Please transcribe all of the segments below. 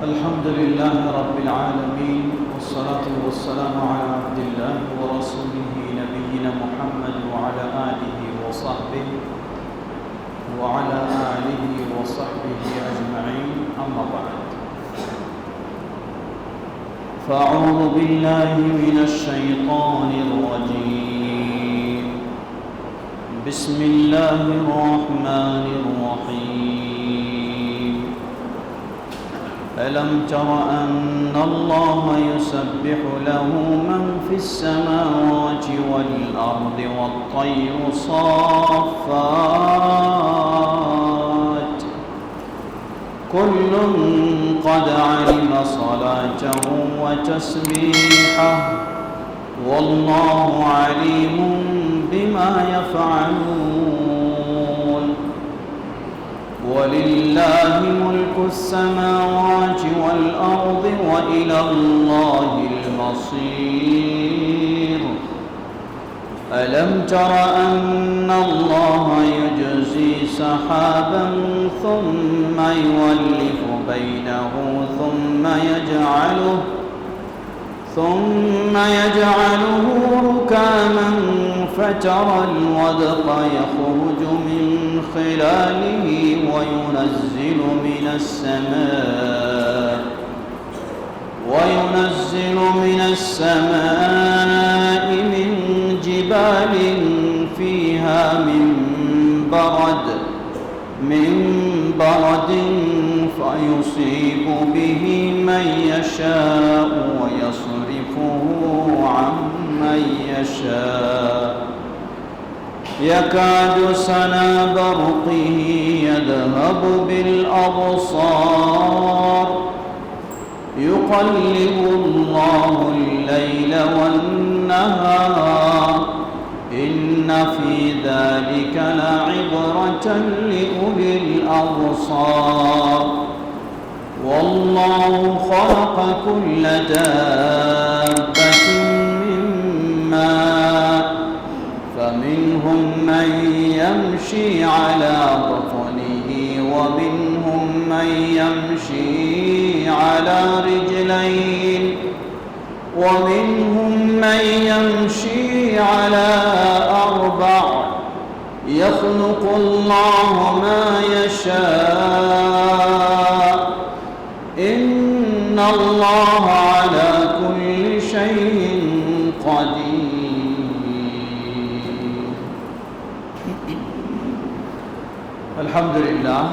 الحمد لله رب العالمين والصلاة والسلام على عبد الله ورسوله نبينا محمد وعلى آله وصحبه أجمعين أما بعد فأعوذ بالله من الشيطان الرجيم بسم الله الرحمن الرحيم ألم تر أن الله يسبح له من في السماوات والأرض والطير صافات كل قد علم صلاته وتسبيحه والله عليم بما يفعلون ولله ملك السماوات والأرض وإلى الله المصير ألم تر أن الله يجزي سحابا ثم يولف بينه ثم يجعله ركاما فترى الودق يخرج من خلاله وينزل من السماء من جبال فيها من برد فيصيب به من يشاء ويصرفه عن من يشاء يكاد سنا برقه يذهب بالأبصار يقلب الله الليل والنهار إن في ذلك لعبرة لأولي الأبصار والله خلق كل دابة من ماء فمنهم من يمشي على بطنه ومنهم من يمشي على رجلين ومنهم من يمشي على أربع يخلق الله ما يشاء إن الله على كل شيء قدير الحمد لله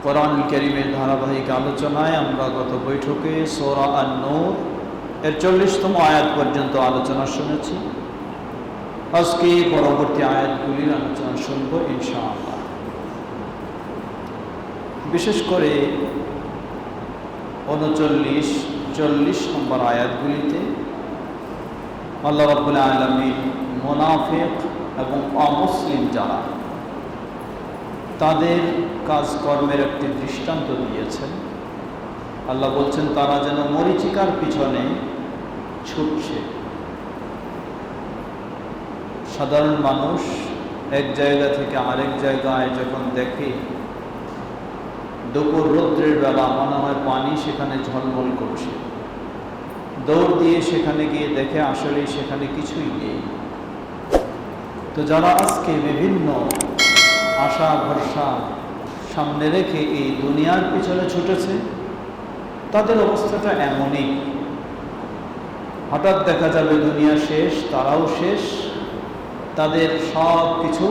কোরআনুল কারীমের ধারাবাহিক আলোচনায় আমরা গত বৈঠকে সূরা আন-নূর এর 40তম আয়াত পর্যন্ত আলোচনা শুনেছি। আজকে পরবর্তী আয়াতগুলির আলোচনা শুনব ইনশাআল্লাহ। বিশেষ করে 39-40 নম্বর আয়াতগুলিতে আল্লাহ রাব্বুল আলামিন মুনাফিক এবং অমুসলিম যারা তাদের কাজকর্মের একটি দৃষ্টান্ত দিয়েছেন। আল্লাহ বলছেন তারা যেন মরীচিকার পিছনে ছুটছে। সাধারণ মানুষ এক জায়গা থেকে আরেক জায়গায় যখন দেখে দুপুর রৌদ্রের বেলা মনে হয় পানি সেখানে ঝলমল করছে, দৌড় দিয়ে সেখানে গিয়ে দেখে আসলে সেখানে কিছুই নেই। তো যারা আজকে বিভিন্ন আশা ভরসা সামনে রেখে এই দুনিয়ার পিছনে ছুটেছে তাদের অবস্থাটা এমনই। হঠাৎ দেখা যাবে দুনিয়া শেষ, তারাও শেষ, তাদের সব কিছু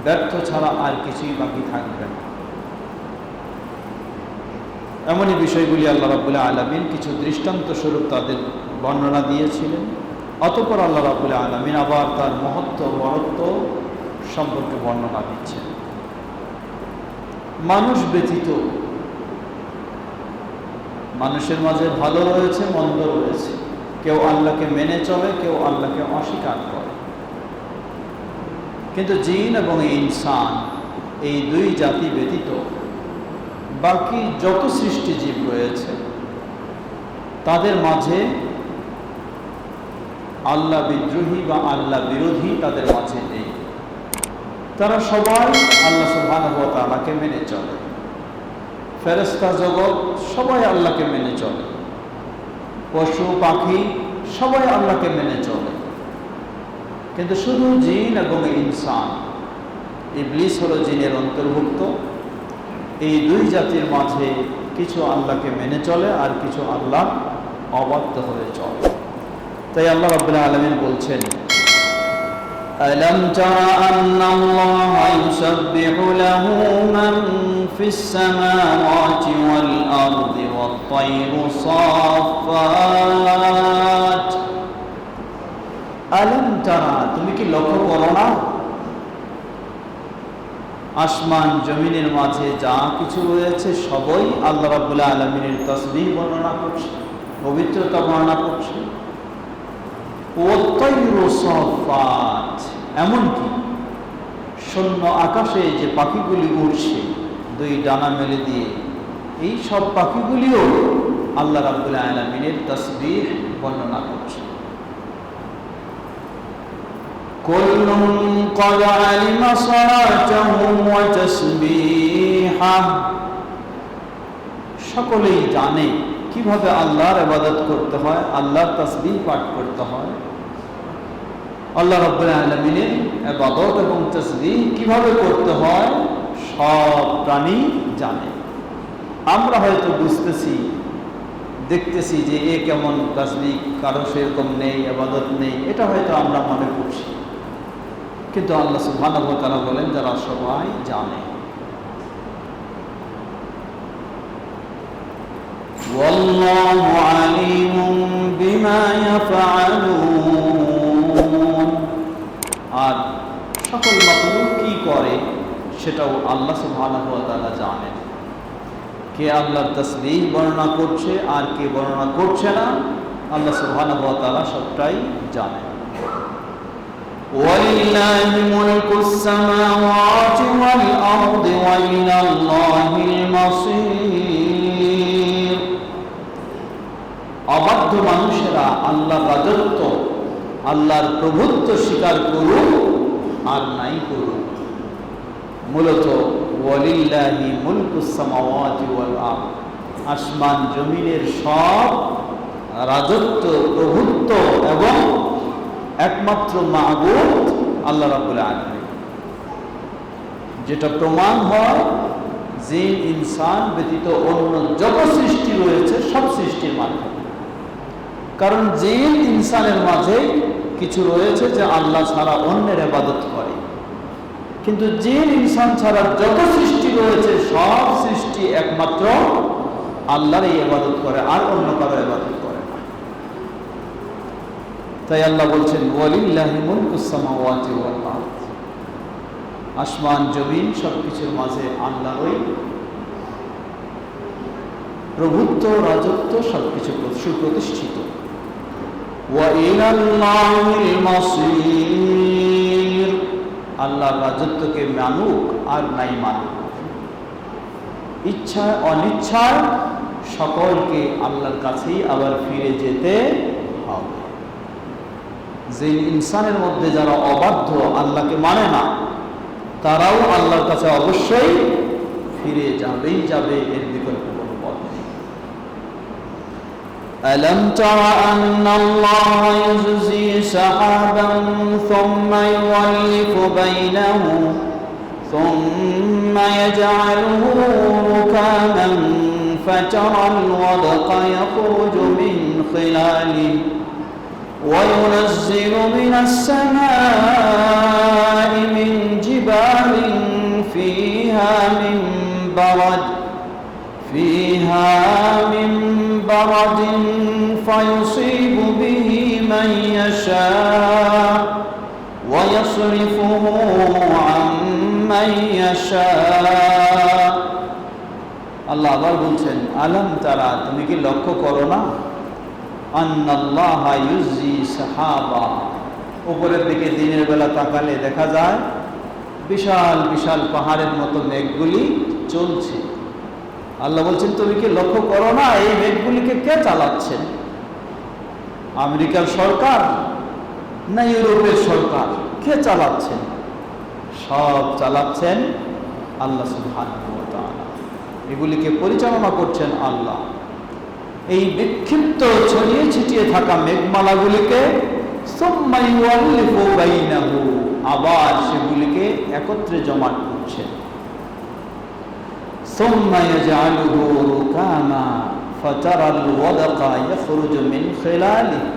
ব্যর্থ ছাড়া আর কিছুই বাকি থাকবে না। এমনই বিষয়গুলি আল্লাহ রাব্বুল আলামিন কিছু দৃষ্টান্ত স্বরূপ তাদের বর্ণনা দিয়েছিলেন। অতঃপর আল্লাহ রাব্বুল আলামিন আবার তার মহত্ব বড়ত্ব সম্পর্কে বর্ণনা দিচ্ছেন। মানুষ ব্যতীত মানুষের মাঝে ভালো রয়েছে, মন্দ রয়েছে। কেউ আল্লাহকে মেনে চলে, কেউ আল্লাহকে অস্বীকার করে। কিন্তু জিন এবং ইনসান এই দুই জাতি ব্যতীত বাকি যত সৃষ্টিজীব রয়েছে তাদের মাঝে আল্লাহ বিদ্রোহী বা আল্লাহ বিরোধী তাদের মাঝে নেই। তারা সবাই আল্লাহ সুবহানাহু ওয়া তাআলাকে মেনে চলে। ফেরেশতা জগৎ সবাই আল্লাহকে মেনে চলে, পশু পাখি সবাই আল্লাহকে মেনে চলে, কিন্তু শুধু জিন এবং ইনসান, ইবলিস হলো জিনের অন্তর্ভুক্ত, এই দুই জাতির মাঝে কিছু আল্লাহকে মেনে চলে আর কিছু আল্লাহ অবাধ্য হয়ে চলে। তাই আল্লাহ রাব্বুল আলামিন বলছেন, ألم تر أن الله يسبح له من في السماوات والأرض والطير صافات ألم ترى তুমি কি লক্ষ্য করো না আসমান জমিনের মাঝে যা কিছু রয়েছে সবই আল্লাহ রাব্বুল আলামিনের তাসবিহ বর্ণনা করছে, পবিত্রতা বর্ণনা করছে। এমনকি শূন্য আকাশে যে পাখিগুলি উড়ছে দুই ডানা মেলে দিয়ে, এই সব পাখিগুলিও আল্লাহ রাব্বুল আলামিনের তাসবিহ বর্ণনা করছে। কুল্লুন ক্বাদ আলিমা সালাতাহু ওয়া তাসবিহাহু, সকলেই জানে কিভাবে আল্লাহর ইবাদত করতে হয়, আল্লাহর তাসবিহ পাঠ করতে হয়। আল্লাহ রাব্বুল আলামিনের ইবাদত এবং তাসবিহ কিভাবে করতে হয় সব প্রাণী জানে। আমরা হয়তো বুঝতেছি, দেখতেছি যে এ কেমন তাসবিহ, কারো সেরকম নেই, ইবাদত নেই, এটা হয়তো আমরা মনে করছি, কিন্তু আল্লাহ সুবহানাহু ওয়া তাআলা বলেন যারা সবাই জানে। والله عليم بما يفعلون, আর সকল মাখলুক কি করে সেটাও আল্লাহ সুবহানাহু ওয়া তাআলা জানেন। কে আল্লাহর তাসবিহ বর্ণনা করছে আর কে বর্ণনা করছে না, আল্লাহ সুবহানাহু ওয়া তাআলা সবটাই জানেন। ওয়ালিল্লাহি মুলকুস সামাওয়াতি ওয়াল আরদি ওয়া ইলাল্লাহিল মাসীর, অবাধ্য মানুষেরা আল্লাহর রাজত্ব, আল্লাহর প্রভুত্ব স্বীকার করুক আর নাই করুক। মূলত ওয়ালিল্লাহি মুলকুস সামাওয়াতি ওয়াল আরদ, আসমান জমিনের সব রাজত্ব, প্রভুত্ব এবং একমাত্র মাবুদ আল্লাহ রাব্বুল আলামিন। যেটা প্রমাণ হয় জিন ইনসান ব্যতীত অন্য যত সৃষ্টি রয়েছে সব সৃষ্টির মাধ্যমে। কারণ জিন ইনসানের মাঝে কিছু রয়েছে যে আল্লাহ ছাড়া অন্যের ইবাদত করে, কিন্তু জিন ইনসান ছাড়া যত সৃষ্টি রয়েছে সব সৃষ্টি একমাত্র আল্লাহরই ইবাদত করে, আর অন্য কারো ইবাদত করে না। তাই আল্লাহ বলছেন ওয়ালিল্লাহি মুলকুস সামাওয়াতি ওয়াল আরদ, আসমান জমিন সবকিছুর মাঝে আল্লাহরই প্রভুত্ব, রাজত্ব, সবকিছু সুপ্রতিষ্ঠিত। ওয়া ইলাল্লাহিল মাসীর, আল্লাহর রাজত্বকে মানুক আর নাই মানুক, ইচ্ছা অনিচ্ছায় সকলকে আল্লাহর কাছেই আবার ফিরে যেতে হবে। যে ইনসানের মধ্যে যারা অবাধ্য, আল্লাহকে মানে না, তারাও আল্লাহর কাছে অবশ্যই ফিরে যাবেই যাবে, এর বিকল্প কোনো পথ নেই। ألم تر أن الله يزجي سحابا ثم يؤلف بينه ثم يجعله ركاما فترى الودق يخرج من خلاله وينزل من السماء من جبال فيها من برد فيصيب به من يشاء ويصرفه عن من يشاء। আল্লাহ আবার বলছেন আলম তারা, তুমি কি লক্ষ্য করো না, আন্নাল্লাহা ইউজি সাহাবা, উপরের দিকে দিনের বেলা তাকালে দেখা যায় বিশাল বিশাল পাহাড়ের মতো মেঘগুলি চলছে। আল্লাহ বলছেন তুমি কি লক্ষ্য করো না এই মেঘগুলিকে কে চালাচ্ছেন? আমেরিকার সরকার না ইউরোপের সরকার? কে চালাচ্ছেন? সব চালাচ্ছেন আল্লাহ সুবহানাহু ওয়া তাআলা। এগুলিকে পরিচালনা করছেন আল্লাহ। এই বিক্ষিপ্ত ছড়িয়ে ছিটিয়ে থাকা মেঘমালাগুলিকে সুম্মা ইউআল্লিফু বাইনাহু, আবার সেগুলিকে একত্রে জমা করছেন। সুম্মা ইয়াজআলুহু রুকামা ফাতারাল ওয়াদাকা ইয়াখরুজু মিন খিলালিহি,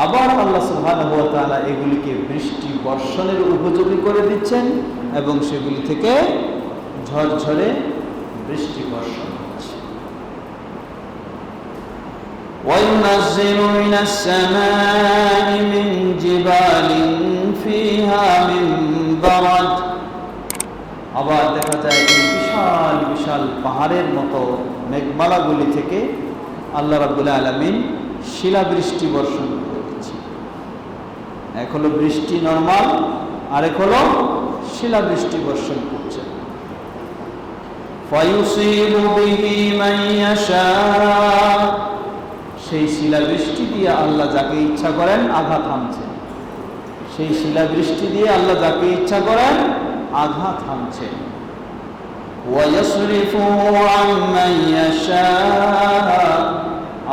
আবার আল্লাহ সুবহানাহু ওয়া তাআলা এগুলিকে বৃষ্টি বর্ষণের উপযোগী করে দিচ্ছেন এবং সেগুলি থেকে ঝরঝরে বৃষ্টি বর্ষণ হচ্ছে। وَيُنَزِّلُ مِنَ السَّمَاءِ مِنْ جِبَالٍ فِيهَا مِنْ بَرَدٍ, আবার দেখা যায় এই বিশাল বিশাল পাহাড়ের মতো মেঘমালাগুলি থেকে আল্লাহ রাব্বুল আলামিন শিলাবৃষ্টি বর্ষণ করে দিচ্ছেন। এক হলো বৃষ্টি নরমাল, আরেক হলো শিলাবৃষ্টি বর্ষণ করছে। ফায়ুসিবু বিহি মান ইয়াশা, সেই শিলাবৃষ্টি দিয়ে আল্লাহ যাকে ইচ্ছা করেন আঘাত হানছেন। সেই শিলাবৃষ্টি দিয়ে আল্লাহ যাকে ইচ্ছা করেন আঘাত হানছেন। ওয়ায়াসরিফু আম্মান ইয়াশা,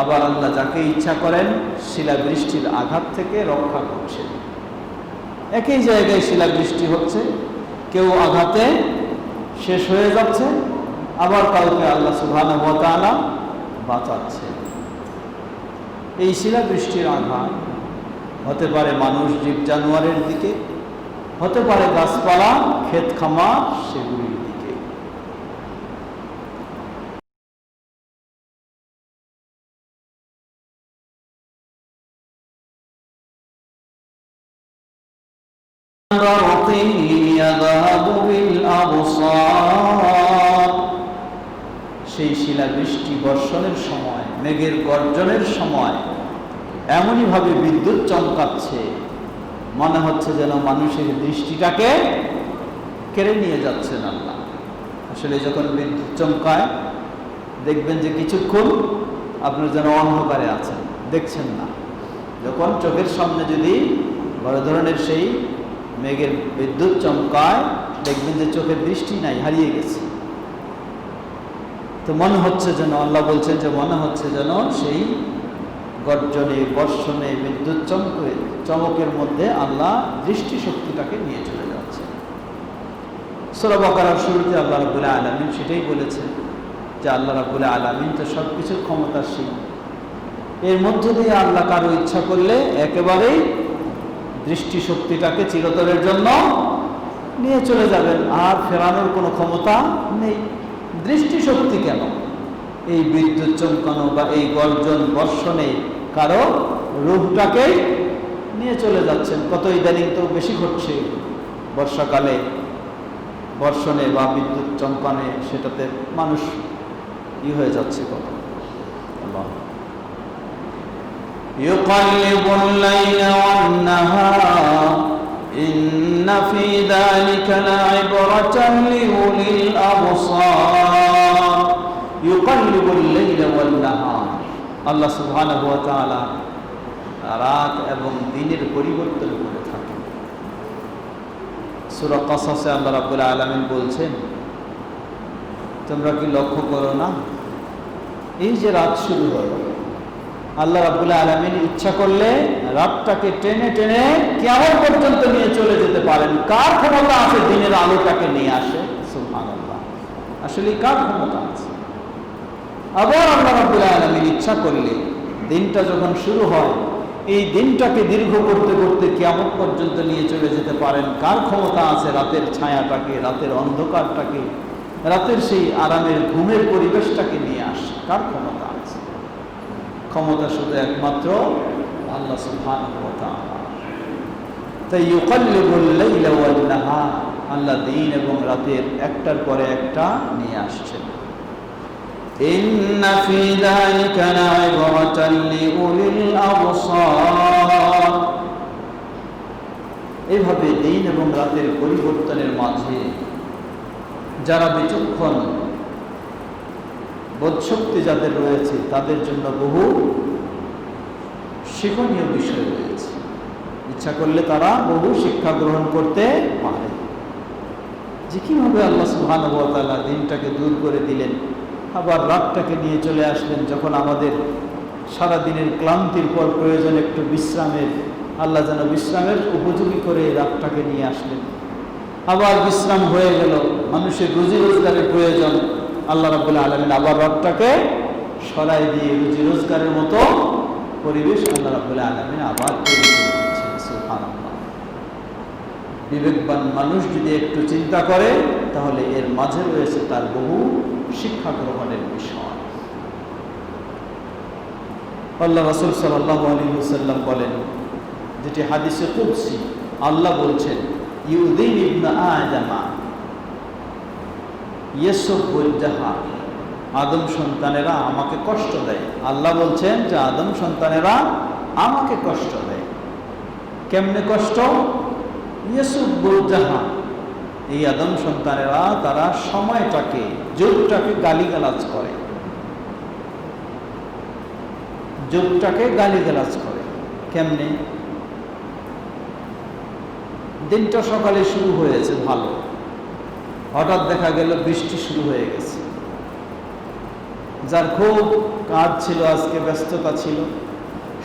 আবার আল্লাহ যাকে ইচ্ছা করেন শিলাবৃষ্টির আঘাত থেকে রক্ষা করছেন। একই জায়গায় শিলাবৃষ্টি হচ্ছে, কেউ আঘাতে শেষ হয়ে যাচ্ছে, আবার কাউকে আল্লাহ সুবহানাহু ওয়া তাআলা বাঁচাচ্ছে। এই শিলাবৃষ্টির আঘাত হতে পারে মানুষ জীব জানোয়ারের দিকে, হতে পারে গাছপালা ক্ষেত খামার সেগুলির দিকে। সেই শিলাবৃষ্টি বর্ষণের সময়, মেঘের গর্জনের সময় এমনই ভাবে বিদ্যুৎ চমকাচ্ছে, মনে হচ্ছে যেন মানুষের দৃষ্টিটাকে কেড়ে নিয়ে যাচ্ছেন আল্লাহ। আসলে যখন বিদ্যুৎ চমকায় দেখবেন যে কিছুক্ষণ আপনার যেন অন্ধকারে আছেন, দেখছেন না। যখন চোখের সামনে যদি বড় ধরনের সেই মেঘের বিদ্যুৎ চমকায়, দেখবেন যে চোখের দৃষ্টি নাই, হারিয়ে গেছে। তো মনে হচ্ছে যেন, আল্লাহ বলছেন যে মনে হচ্ছে যেন সেই গর্জনে বর্ষণে বিদ্যুৎ চমকের মধ্যে আল্লাহ দৃষ্টিশক্তিটাকে নিয়ে চলে যাচ্ছে। সূরা বাকারার শুরুতে আল্লাহ রাব্বুল আলামিন সেটাই বলেছেন যে আল্লাহ রাব্বুল আলামিন তো সব কিছুর ক্ষমতাশীল। এর মধ্য দিয়ে আল্লাহ কারো ইচ্ছা করলে একেবারেই দৃষ্টিশক্তিটাকে চিরতরের জন্য নিয়ে চলে যাবেন, আর ফেরানোর কোনো ক্ষমতা নেই। দৃষ্টিশক্তি কেন? এই বিদ্যুৎ চমকানো বা এই গর্জন বর্ষণে কারো রূপটাকেই নিয়ে চলে যাচ্ছেন। কত ইদানিং তো বেশি ঘটছে বর্ষাকালে, বর্ষণে বা বিদ্যুৎ চমকানে, সেটাতে মানুষ হয়ে যাচ্ছে কত। আল্লাহ ইউকাল্লিবুল লাইলা ওয়ান নাহার ইন্না ফি যালিকা লা'iবরাতান লিউলিল আবসার। ইউকাল্লিবুল লাইলা ওয়ান নাহার, আল্লাহ সুবহানাহু ওয়া তাআলা রাত এবং দিনের পরিবর্তন করে থাকেন। সূরা কাসাসে আল্লাহ রাব্বুল আলামিন বলছেন, তোমরা কি লক্ষ্য করো না, এই যে রাত শুরু হলো, আল্লাহ রাব্বুল আলামিন ইচ্ছা করলে রাতটাকে টেনে টেনে কিয়ামত পর্যন্ত নিয়ে চলে যেতে পারেন। কার ক্ষমতা আছে দিনের আলোটাকে নিয়ে আসে? সুবহানাল্লাহ, আসলে কার ক্ষমতা আছে? আবার আল্লাহ রাব্বুল আলামিন ইচ্ছা করলে দিনটা যখন শুরু হয়, এই দিনটাকে দীর্ঘ করতে করতে কিয়ামত পর্যন্ত নিয়ে চলে যেতে পারেন। কার ক্ষমতা আছে রাতের ছায়াটাকে, রাতের অন্ধকারটাকে, রাতের সেই আরামের ঘুমের পরিবেশটাকে নিয়ে আসে? কার ক্ষমতা আছে? ক্ষমতা শুধু একমাত্র আল্লাহ সুবহানাহু ওয়া তাআলা। তাই ইউকাল্লিবুল লাইলা ওয়ান নাহার, আল্লাহ দিন এবং রাতের একটার পরে একটা নিয়ে আসছেন। ইন্না ফি যালিকা লা'iবরাতান লিউলিল আবসার। এইভাবে দিন এবং রাতের পরিবর্তনের মাঝে যারা বিচক্ষণ, বোধশক্তি যাদের রয়েছে, তাদের জন্য বহু শিক্ষণীয় বিষয় রয়েছে। ইচ্ছা করলে তারা বহু শিক্ষা গ্রহণ করতে পারে। যে কীভাবে আল্লাহ সুবহানাহু ওয়া তাআলা দিনটাকে দূর করে দিলেন, আবার রাতটাকে নিয়ে চলে আসলেন যখন আমাদের সারাদিনের ক্লান্তির পর প্রয়োজন একটু বিশ্রামের, আল্লাহ যেন বিশ্রামের উপযোগী করে রাতটাকে নিয়ে আসলেন। আবার বিশ্রাম হয়ে গেল, মানুষের রুজি রোজগারের প্রয়োজন, আল্লাহ রাব্বুল আলামিন আবার রাতটাকে সরাই দিয়ে রুজি রোজগারের মতো পরিবেশ আল্লাহ রাব্বুল আলামিন আবার তৈরি করে দিচ্ছেন। সুবহানাল্লাহ। বিবেকবান মানুষ যদি একটু চিন্তা করে তাহলে এর মাঝে রয়েছে তার বহু শিক্ষা গ্রহণের বিষয়। আল্লাহ রাসূল সাল্লাল্লাহু আলাইহি ওয়াসাল্লাম বলেন, যেটি হাদিসে কুদসি, আল্লাহ বলছেন, ইউদিন ইবনে আদমা ইয়াসুবুল জাহা, আদম সন্তানেরা আমাকে কষ্ট দেয়। আল্লাহ বলছেন যে আদম সন্তানেরা আমাকে কষ্ট দেয়। কেমনে কষ্ট? ইয়াসুবুল জাহা, এই আদম সন্তানেরা তারা সময়টাকে, যুগটাকে গালিগালাজ করে, যুগটাকে গালিগালাজ করে। কেমনে? দিনটা সকালে শুরু হয়েছে ভালো, হঠাৎ দেখা গেল বৃষ্টি শুরু হয়ে গেছে। যার খুব কাজ ছিল, আজকে ব্যস্ততা ছিল,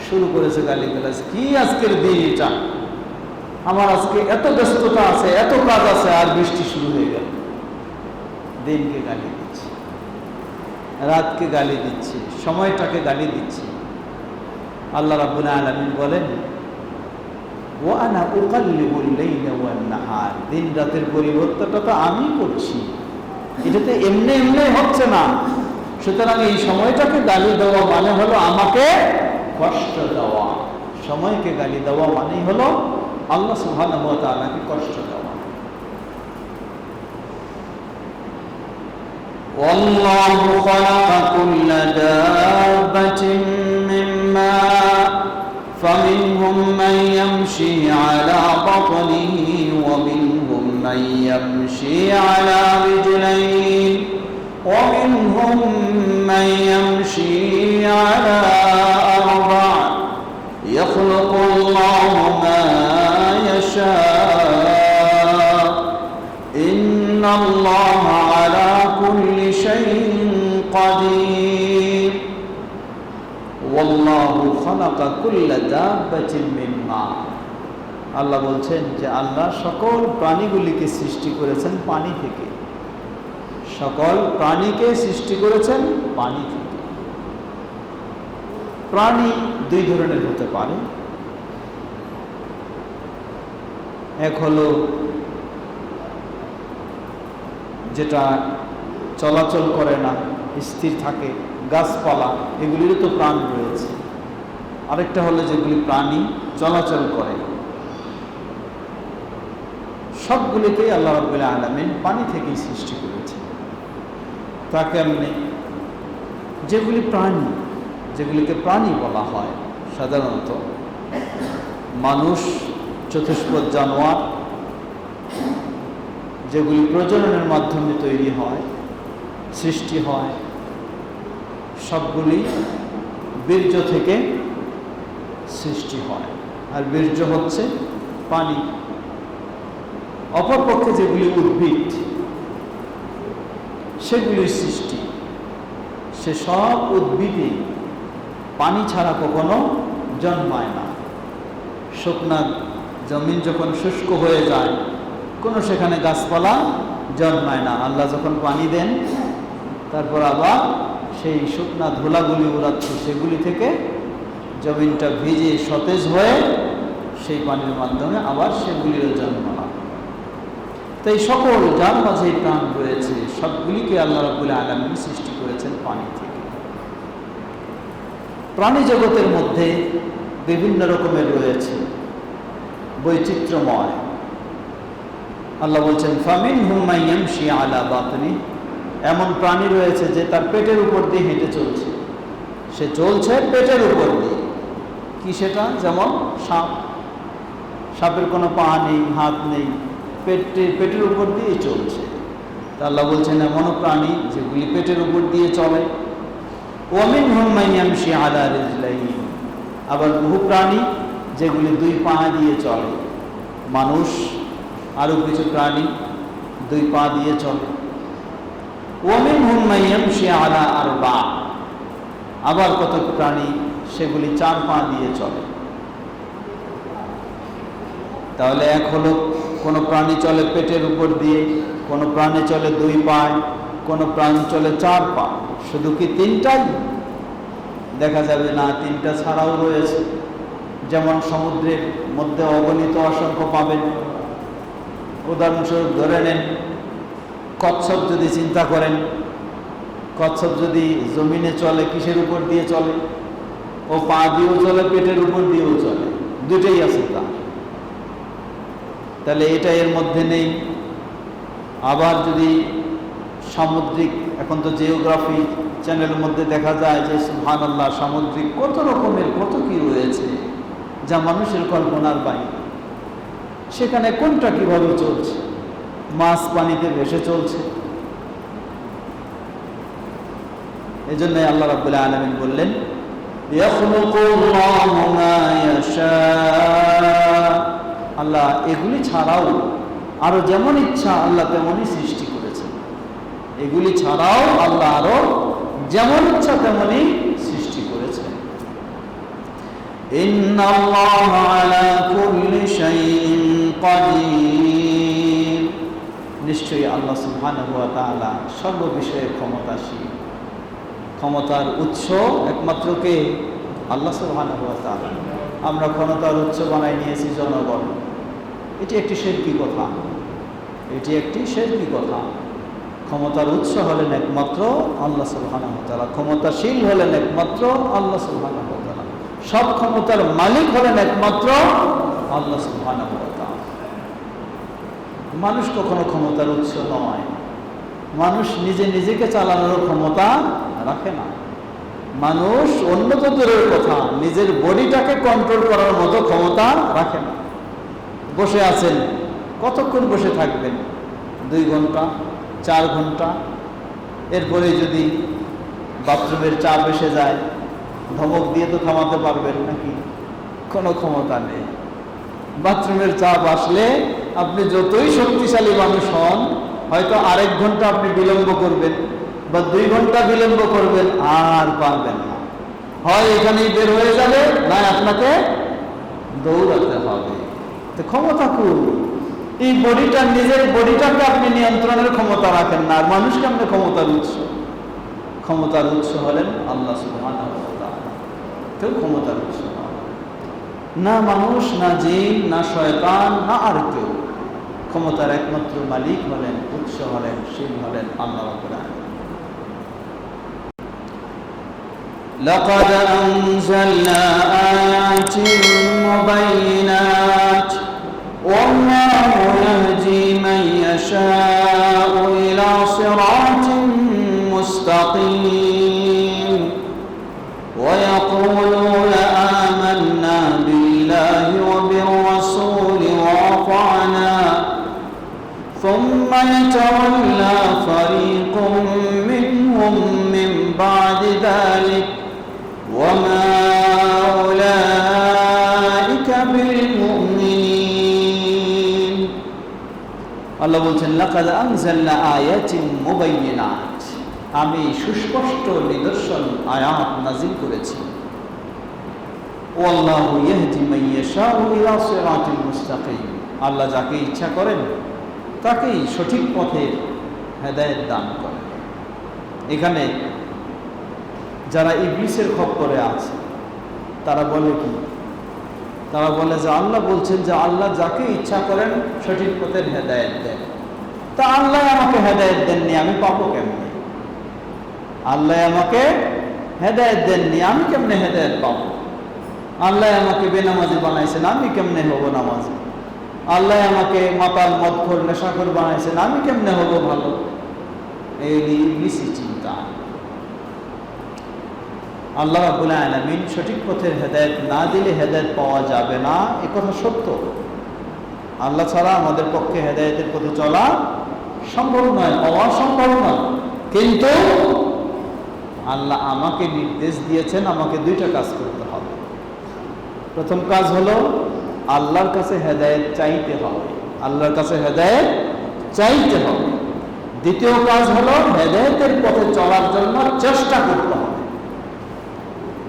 শুরু করেছে গালিগালাজ। কি আজকের দিন এটা, আমার আজকে এত ব্যস্ততা আছে, এত কাজ আছে, আর বৃষ্টি শুরু হয়ে গেল। দিনকে গালি দিচ্ছে, রাতকে গালি দিচ্ছে, সময়টাকে গালি দিচ্ছে। আল্লাহ রাব্বুল আলামিন বলেন, ওয়া আনা উকাল্লিবুল লাইলা ওয়ান নাহার, দিন রাতের পরিবর্তনটা তো আমি করছি, এটা তো এমনি এমনি হচ্ছে না। সুতরাং এই সময়টাকে গালি দেওয়া মানে হলো আমাকে কষ্ট দেওয়া। সময়কে গালি দেওয়া মানেই হলো আল্লাহ সুবহানাহু ওয়া তাআলাকে কষ্ট দেওয়া। ওয়াল্লাহু খালাকা কুল্লা দাব্বাতিন মিম্মা فمنهم من يمشي على بطنه ومنهم من يمشي على رجلين ومنهم من يمشي على أربع يخلق الله ما يشاء إن الله على كل شيء قدير والله خلق كل دابة من ماء। আল্লাহ বলছেন যে আল্লাহ সকল প্রাণীগুলিকে সৃষ্টি করেছেন পানি থেকে, সকল প্রাণীকে সৃষ্টি করেছেন পানি থেকে। প্রাণী দুই ধরনের হতে পারে, এক হলো যেটা চলাচল করে না, স্থির থাকে, গাছপালা, এগুলিরও তো প্রাণ রয়েছে। আরেকটা হলো যেগুলি প্রাণী চলাচল করে। সবগুলিকেই আল্লাহ রাব্বুল আলামিন পানি থেকেই সৃষ্টি করেছে। তা কেমনে? যেগুলি প্রাণী, যেগুলিকে প্রাণী বলা হয় সাধারণত মানুষ, চতুষ্পদ জানোয়ার, যেগুলি প্রজননের মাধ্যমে তৈরি হয়, সৃষ্টি হয়, সবগুলি বীর্য থেকে সৃষ্টি হয়। আর বীর্য হচ্ছে পানি। অপরপক্ষে যেগুলি উদ্ভিদ, সেগুলির সৃষ্টি, সে সব উদ্ভিদই পানি ছাড়া কখনো জন্মায় না। শুকনা জমিন যখন শুষ্ক হয়ে যায়, কোনো সেখানে গাছপালা জন্মায় না। আল্লাহ যখন পানি দেন, তারপর আবার সেই শুকনা ধুলাগুলি উড়াচ্ছে, সেগুলি থেকে জমিনটা ভিজে সতেজ হয়ে সেই পানির মাধ্যমে আবার সেগুলিরও জন্ম হয়। তাই সকল যার মাঝে প্রাণ রয়েছে সবগুলিকে আল্লাহ রাব্বুল আলামিন সৃষ্টি করেছেন পানি থেকে। প্রাণী জগতের মধ্যে বিভিন্ন রকমের রয়েছে, বৈচিত্র্যময়। আল্লাহ বলছেন, ফামিনহুম মান ইয়ামশি আলা বাতনি, এমন প্রাণী রয়েছে যে তার পেটের উপর দিয়ে হেঁটে চলছে, সে চলছে পেটের উপর দিয়ে। কি সেটা? যেমন সাপ, সাপের কোনো পা নেই, হাত নেই, পেটের উপর দিয়ে চলছে। তা আল্লাহ বলছেন এমনও প্রাণী যেগুলি পেটের উপর দিয়ে চলে। ওয়ামিনহুম মান ইয়ামশি আলা রিজলাইন, আবার বহু প্রাণী যেগুলি দুই পা দিয়ে চলে। মানুষ, আরও কিছু প্রাণী দুই পা দিয়ে চলে। ওয়ামিনহুম মান ইয়ামশি আলা আরবা, আবার কত প্রাণী সেগুলি চার পা দিয়ে চলে। তাহলে এক হলো কোনো প্রাণী চলে পেটের উপর দিয়ে, কোনো প্রাণী চলে দুই পায়, কোনো প্রাণী চলে চার পা। শুধু কি তিনটাই? দেখা যাবে না, তিনটা ছাড়াও রয়েছে। যেমন সমুদ্রের মধ্যে অগণিত অসংখ্য পাবেন। উদাহরণস্বরূপ ধরে নেন, কচ্ছপ যদি চিন্তা করেন, কচ্ছপ যদি জমিনে চলে কিসের উপর দিয়ে চলে? ও পা দিয়েও চলে, পেটের উপর দিয়েও চলে, দুটোই আছে তার। তাহলে এটা এর মধ্যে নেই। আবার যদি সামুদ্রিক, এখন তো জিওগ্রাফি চ্যানেলের মধ্যে দেখা যায় যে সুবহানাল্লাহ, সামুদ্রিক কত রকমের কত কি রয়েছে যা মানুষের কল্পনার বাইরে। সেখানে কোনটা কিভাবে চলছে? মাছ পানিতে ভেসে চলছে। এই জন্য আল্লাহ রাব্বুল আলামিন বললেন, ইয়াখলুকুল্লাহু মা ইয়াশা, আল্লাহ এগুলি ছাড়াও আরো যেমন ইচ্ছা আল্লাহ তেমনই সৃষ্টি করেছেন। এগুলি ছাড়াও আল্লাহ আরো যেমন ইচ্ছা তেমনই সৃষ্টি করেছেন। ইন্নাল্লাহা আলা কুল্লি শাইইন কাদির, নিশ্চয়ই আল্লাহ সুবহানাহু ওয়া তাআলা সর্ব বিষয়ে ক্ষমতাশীল। ক্ষমতার উৎস একমাত্র কে? আল্লাহ সুবহানাহু ওয়া তাআলা। আমরা ক্ষমতার উৎস বানাই নিয়েছি জনগণ। এটি একটি শিরকি কথা, এটি একটি শিরকি কথা। ক্ষমতার উৎস হলেন একমাত্র আল্লাহ সুবহানাহু ওয়া তাআলা, ক্ষমতাশীল হলেন একমাত্র আল্লাহ সুবহানাহু ওয়া তাআলা, সব ক্ষমতার মালিক হলেন একমাত্র আল্লাহ সুবহানাহু ওয়া তাআলা। মানুষ কখনো ক্ষমতার উৎস নয়। মানুষ নিজে নিজেকে চালানোর ক্ষমতা রাখে না। মানুষ অন্য তো দূরের কথা, নিজের বডিটাকে কন্ট্রোল করার মতো ক্ষমতা রাখে না। বসে আছেন, কতক্ষণ বসে থাকবেন? 2 ঘন্টা, 4 ঘন্টা। এরপরে যদি বাথরুমের চাপ এসে যায়, ধমক দিয়ে তো থামাতে পারবেন নাকি? কোনো ক্ষমতা নেই। বাথরুমের চাপ আসলে আপনি যতই শক্তিশালী মানুষ হন, হয়তো আরেক ঘন্টা আপনি বিলম্ব করবেন বা 2 ঘন্টা বিলম্ব করবেন, আর পারবেন না। হয় এখানেই বের হয়ে যাবে, না আপনাকে দৌড়াতে হবে। তো ক্ষমতা কোন? এই বডিটা, নিজের বডিটাকে আপনি নিয়ন্ত্রণের ক্ষমতা রাখেন না, আর মানুষকে আপনি ক্ষমতার উৎস। ক্ষমতার উৎস হলেন আল্লাহ সুবহানাহু ওয়া তাআলা। কেউ ক্ষমতার উৎস না মানুষ, না জিন, না শয়তান, না আর কেউ। ক্ষমতার একমাত্র মালিক হলেন, উৎস হলেন, সেই হলেন আল্লাহ রাব্বুল আলামিন। লাকাদ আনজালনা আয়াতিন মুবাইয়িনাত ওয়াল্লাহু ইয়াহদি মান ইয়াশাউ ইলা সিরাতিন মুস্তাকিম ওয়া ইয়াকুলুনা আমান্না বিল্লাহি ওয়া বির-রাসূলি ওয়া আতা'না ثم يتولى فريق منهم من بعد ذلك وما أولئك بالمؤمنين। আল্লাহ বলছেন, লাকাদ আনজালনা আয়াতিন মুবাইয়িনাত, আমি সুস্পষ্ট নিদর্শন আয়াত নাযিল করেছি। ওয়াল্লাহু ইয়াহদি মান ইয়াশাউ ইলা সিরাতিল মুস্তাকিম, আল্লাহ যাকে ইচ্ছা করেন তাকেই সঠিক পথের হেদায়েত দান করেন। এখানে যারা ইবলিসের খপ্পরে আছে তারা বলে কি? তারা বলে যে আল্লাহ বলছেন যে আল্লাহ যাকে ইচ্ছা করেন সঠিক পথের হেদায়েত দেন। তা আল্লাহ আমাকে হেদায়েত দেননি, আমি পাবো কেমনে? আল্লাহ আমাকে হেদায়েত দেননি, আমি কেমনে হেদায়েত পাবো? আল্লাহ আমাকে বেনামাজি বানাইছেন, আমি কেমনে হব নামাজি? আল্লাহ আমাকে মাতাল, মদখোর, নেশাখোর বানাইছেন, আমি কেমনে হব ভালো? এই ইবলিসি চিন্তা। আল্লাহ রাব্বুল আলামিন সঠিক পথের হেদায়েত না দিলে হেদায়েত পাওয়া যাবে না, এ কথা সত্য। আল্লাহ ছাড়া আমাদের পক্ষে হেদায়েতের পথে চলা সম্ভব নয়, পাওয়া সম্ভব নয়। কিন্তু আল্লাহ আমাকে নির্দেশ দিয়েছেন, আমাকে 2টা কাজ করতে হবে। প্রথম কাজ হলো আল্লাহর কাছে হেদায়েত চাইতে হবে। আল্লাহর কাছে হেদায়েত চাইতে হবে। দ্বিতীয় কাজ হলো হেদায়েতের পথে চলার জন্য চেষ্টা করতে হবে।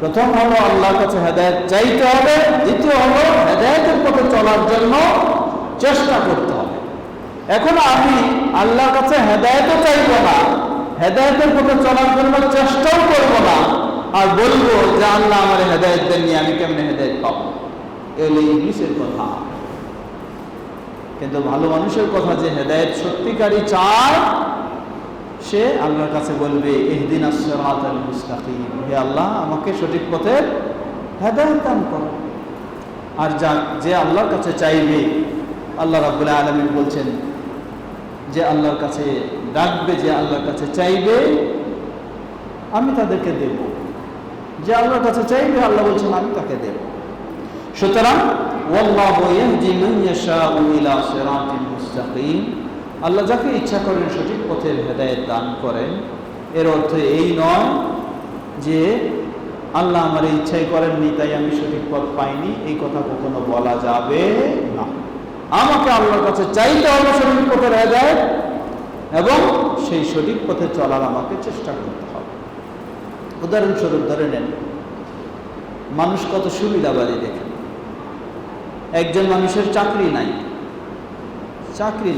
প্রথম হলো আল্লাহর কাছে হেদায়েত চাইতে হবে, দ্বিতীয় হলো হেদায়েতের পথে চলার জন্য চেষ্টা করতে হবে। এখন আমি আল্লাহর কাছে হেদায়েতও চাইবো না, হেদায়েতের পথে চলার জন্য চেষ্টাও করব না, আর বলবো যে আল্লাহ আমার হেদায়েত দেননি, আমি কেমনে হেদায়েত পাবো? এগুলো ইংলিশের কথা। কিন্তু ভালো মানুষের কথা, যে হেদায়েত সত্যিকারই চায়, সে আল্লাহর কাছে বলবে ইহদিনাস সিরাতাল মুস্তাকিম, হে আল্লাহ আমাকে সঠিক পথের হেদায়েত দান করো। আর যে আল্লাহর কাছে চাইবে, আল্লাহ রাব্বুল আলামিন বলছেন যে আল্লাহর কাছে ডাকবে, যে আল্লাহর কাছে চাইবে, আমি তাদেরকে দেব। যে আল্লাহর কাছে চাইবে, আল্লাহ বলছেন আমি তাকে দেব। সুতরাং ওয়াল্লাহু ইয়াহদি মান ইয়াশাউ ইলা সিরাতিল মুস্তাকিম, আল্লাহ যাকে ইচ্ছা করেন সঠিক পথের হেদায়েত দান করেন। এর অর্থ এই নয় যে আল্লাহ আমার ইচ্ছাই করেননি তাই আমি সঠিক পথ পাইনি, এই কথা কখনো বলা যাবে না। আমাকে আল্লাহর কাছে চাইতে হবে সঠিক পথের হেদায়েত, এবং সেই সঠিক পথে চলার আমাকে চেষ্টা করতে হবে। উদাহরণস্বরূপ ধরে নেন, মানুষ কত সুবিধাবাদী দেখেন। একজন মানুষের চাকরি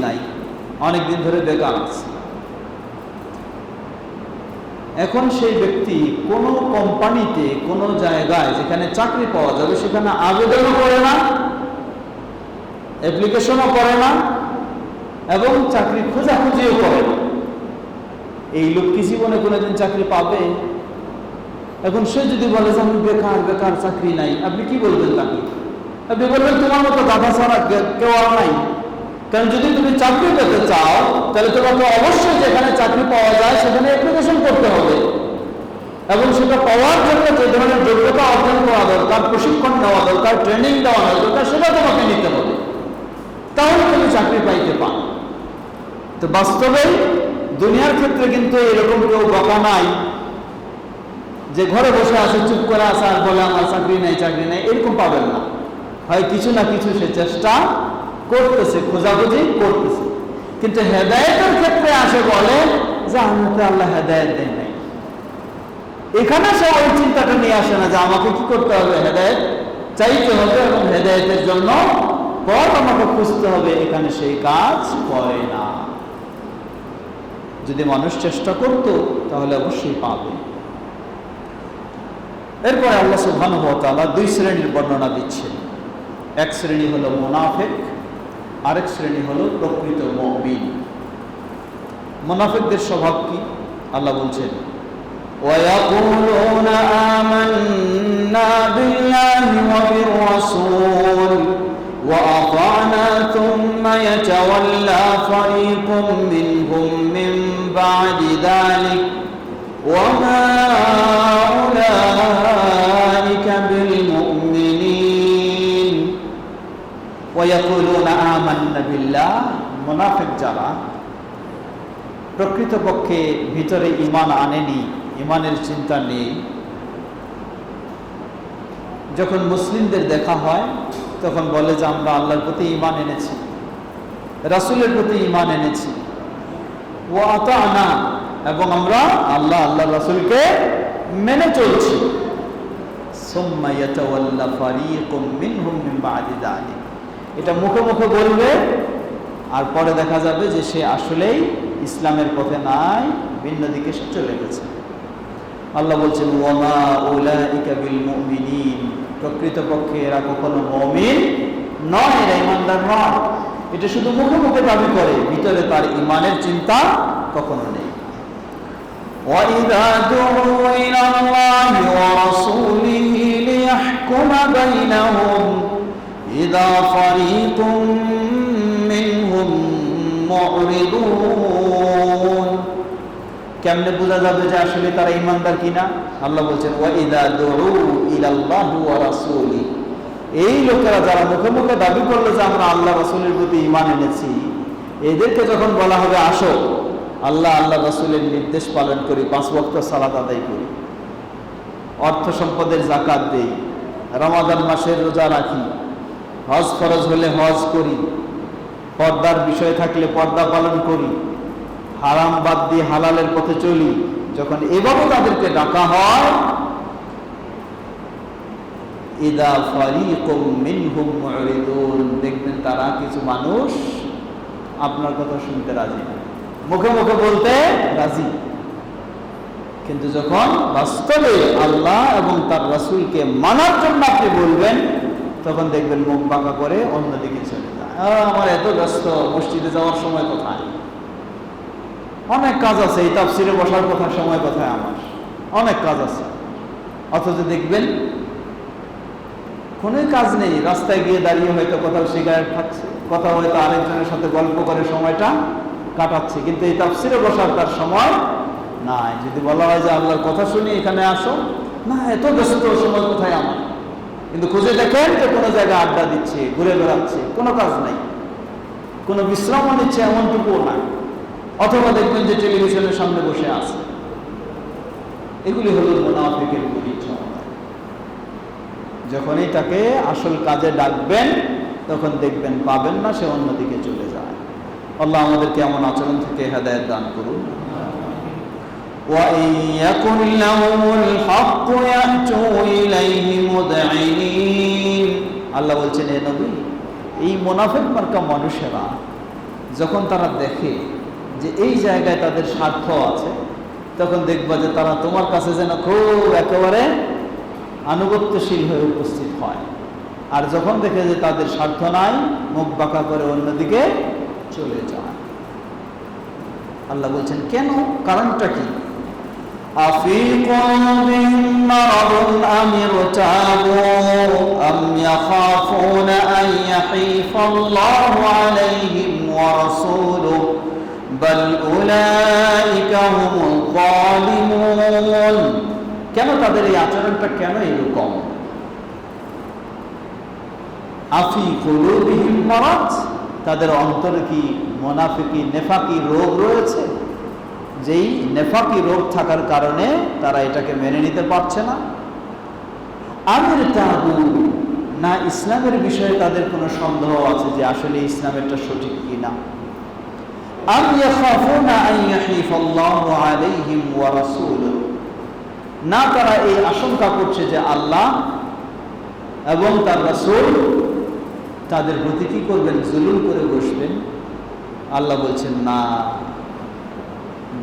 নাই, অনেকদিন ধরে বেকার আছে। এখন সেই ব্যক্তি কোনো কোম্পানিতে, কোনো জায়গায় যেখানে চাকরি পাওয়া যাবে সেখানে আবেদনও করে না, অ্যাপ্লিকেশনও করে না, এবং চাকরি খোঁজাখুঁজিও করে না। এই লোক কি জীবনে কোনোদিন চাকরি পাবে? এখন সে যদি বলে যে আমি বেকার, চাকরি নাই, আপনি কি বলবেন তাকে? আপনি বলবেন তোমার মতো দাদা ছাড়া কেউ আর নাই। কারণ যদি তুমি চাকরি পেতে চাও, তাহলে তোমাকে অবশ্যই যেখানে চাকরি পাওয়া যায় সেখানে অ্যাপ্লিকেশন করতে হবে, এবং সেটা পাওয়ার জন্য যে ধরনের যোগ্যতা অর্জন করা দরকার, প্রশিক্ষণ নেওয়া দরকার, ট্রেনিং দেওয়া দরকার, সেটা তোমাকে নিতে হবে, তাহলে তুমি চাকরি পাইতে পারো। তো বাস্তবে দুনিয়ার ক্ষেত্রে কিন্তু এরকম কেউ বকা নাই যে ঘরে বসে আছে, চুপ করে আছে আর বলে আমার চাকরি নাই, এরকম পাবেন না। হয় কিছু না কিছু সে চেষ্টা করতেছে, খোঁজাখুঁজি করতেছে। কিন্তু হেদায়েতের ক্ষেত্রে আসে বলে যে আমাকে আল্লাহ হেদায়েত দেন নাই। এখানে সে ওই চিন্তাটা নিয়ে আসে না যে আমাকে কি করতে হবে, হেদায়েত চাইতে হবে এবং হেদায়েতের জন্য পথ আমাকে খুঁজতে হবে। এখানে সেই কাজ করে না। যদি মানুষ চেষ্টা করত তাহলে অবশ্যই পাবে। এরপরে আল্লাহ সুবহানাহু ওয়া তাআলা দুই শ্রেণীর বর্ণনা দিচ্ছেন। এক শ্রেণী হলো মুনাফিক, আরেক শ্রেণী হলো প্রকৃত মুমিন। মুনাফিকদের স্বভাব কি? আল্লাহ বলছেন ওয়ায়াকুলুনা আমান্না বিল্লাহি ওয়া বির-রাসূল ওয়া আতা'না থুম্মা ইয়াতাওয়াল্লা ফারীকুম মিনহুম মিন বা'দি যালিক ওয়া মা উলাইকা বিল মুমিনিন ওয়ায়াকুলুনা আমান্না বিল্লাহ। মুনাফিক যারা প্রকৃতপক্ষে ভিতরে ঈমান আনেনি, ঈমানের চিন্তা নেই, যখন মুসলিমদের দেখা হয় তখন বলে যে আমরা আল্লাহর প্রতি ঈমান এনেছি, রাসূলের প্রতি ঈমান এনেছি, ওয়া আতা'না, এবং আমরা আল্লাহর রাসূলকে মেনে চলছি। সুম্মা ইয়াতাওয়াল্লা ফারীকুম মিনহুম মিন বা'দি যালিক, এটা মুখে মুখে বলবে, আর পরে দেখা যাবে যে সে আসলেই ইসলামের পথে নাই, ভিন্ন দিকে সে চলে গেছে। আল্লাহ বলছেন ওয়া মা উলাইকা বিল মুমিনিন, প্রকৃতপক্ষে এরা কখনো মুমিন নয়, এরা ঈমানদার নয়। এটা শুধু মুখে মুখে দাবি করে, ভিতরে তার ঈমানের চিন্তা কখনো নেই। وَإِذَا دُعُوا إِلَى اللَّهِ وَرَسُولِهِ لِيَحْكُمَ بَيْنَهُمْ إِذَا فَرِيقٌ مِّنْهُمْ مُعْرِضُونَ। কেমনে বোঝা যাবে যে আসলে তারা ঈমানদার কিনা? আল্লাহ বলছেন ওয়াইদা দুউ ইলাল্লাহি ওয়া রাসূলি, এই লোকেরা যারা মুখে মুখে দাবি করলো যে আমরা আল্লাহ রাসূলের প্রতি ঈমান এনেছি, এদেরকে যখন বলা হবে আসো আল্লাহ রাসূলের নির্দেশ পালন করি, 5 ওয়াক্ত সালাত আদায় করি, অর্থ সম্পদের যাকাত দেই, রমাদান মাসের রোজা রাখি, হজ ফরজ হলে হজ করি, পর্দার বিষয় থাকলে পর্দা পালন করি, হারাম বাদ দিয়ে হালালের পথে চলি, যখন এভাবে তাদেরকে ডাকা হয়, ইদা ফারিকুম মিনহুম মুরিদুন, দেখবেন তারা কিছু মানুষ আপনার কথা শুনতে রাজি না, মুখে মুখে বলতে রাজি, কিন্তু যখন বাস্তবে আল্লাহ এবং তার রাসূলকে মানার জন্য আপনি বলবেন, তখন দেখবেন মুখ বাঁকা করে অন্যদিকে চলে যায়। আমার এত ব্যস্ত, মসজিদে যাওয়ার সময় কোথায়, অনেক কাজ আছে, এই তাফসিরে বসার কথা সময় কোথায়, আমার অনেক কাজ আছে। অথচ দেখবেন কোনো কাজ নেই, রাস্তায় গিয়ে দাঁড়িয়ে হয়তো কোথাও সিগারেট খাচ্ছে, কোথাও হয়তো আরেকজনের সাথে গল্প করে সময়টা কাটাচ্ছে, কিন্তু এই তাফসিরে বসার তার সময় নাই। যদি বলা হয় যে আল্লাহর কথা শুনি এখানে আসো, না, এত ব্যস্ত, সময় কোথায় আমার। কিন্তু খুঁজে দেখেন যে কোনো জায়গায় আড্ডা দিচ্ছে, ঘুরে বেড়াচ্ছে, কোনো কাজ নাই, কোনো বিশ্রামও নিচ্ছে এমনটুকুও নাই, অথবা দেখবেন যে টেলিভিশনের সামনে বসে আছে। এগুলি হলো মুনাফিকের পরিচয়। যখনই তাকে আসল কাজে ডাকবেন, তখন দেখবেন পাবেন না, সে অন্যদিকে চলে যায়। আল্লাহ আমাদেরকে এমন আচরণ থেকে হেদায়েত দান করুন। وَإِنْ يَكُنْ لَهُمُ الْحَقُّ يَأْتُوا إِلَيْهِ مُذْعِنِينَ। আল্লাহ বলছেন, হে নবী, এই মুনাফিক মার্কা মানুষেরা যখন তারা দেখে যে এই জায়গায় তাদের স্বার্থ আছে, তখন দেখবা যে তারা তোমার কাছে যেন খুব একেবারে আনুগত্যশীল হয়ে উপস্থিত হয়। আর যখন দেখে যে তাদের স্বার্থ নাই, মুখ বাঁকা করে অন্যদিকে চলে যায়। আল্লাহ বলছেন কেন, কারণটা কি? আফি কুলুবিহিম মারাদুন আম ইরতাবু আম ইয়াখাফুনা আন ইয়াহিফাল্লাহু আলাইহিম ওয়া রাসূলুহু বাল উলাইকা হুমুল যালিমুন। কেন তাদের এই আচরণটা, কেন এরকম? আফি কুলুবিহিম মারাদ, তাদের অন্তরে কি মুনাফিকি, নেফাকি রোগ রয়েছে? যেই নেফাকি রোগ থাকার কারণে তারা এটাকে মেনে নিতে পারছে না। আমির তাবু, না ইসলামের বিষয়ে তাদের কোনো সন্দেহ আছে যে আসলে ইসলামেরটা সঠিক কিনা। আম ইয়াখাফুনা আন ইয়াহিফাল্লাহু আলাইহিম ওয়া রাসূলুহু, না তারা এই আশঙ্কা করছে যে আল্লাহ এবং তার রাসূল তাদের প্রতি কি করবেন, জুলুম করে বসবেন। আল্লাহ বলছেন না,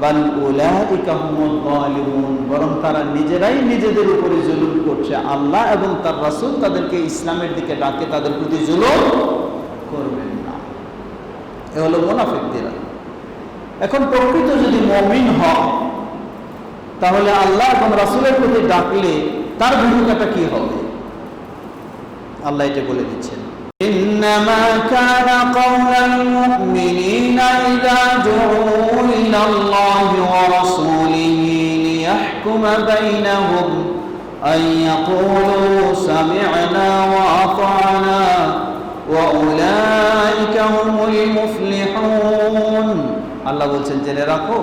বাল উলাইকা হুমুল যালিমুন, বরং তারা নিজেরাই নিজেদের উপরে জুলুম করছে। আল্লাহ এবং তার রাসূল তাদেরকে ইসলামের দিকে ডাকে, তাদের প্রতি জুলুম করবেন না। এ হলো মুনাফিকদের। এখন প্রকৃত যদি মুমিন হয়, তাহলে আল্লাহ এবং রাসূলের প্রতি ডাকলে তার ভূমিকাটা কি হবে? আল্লাহ এটা বলে দিচ্ছেন, إنما كان قول المؤمنين إذا دعوا إلى الله ورسوله ليحكم بينهم أن يقولوا سمعنا وأطعنا وأولئك هم المفلحون। আল্লাহ বলছেন, জেনে রাখো,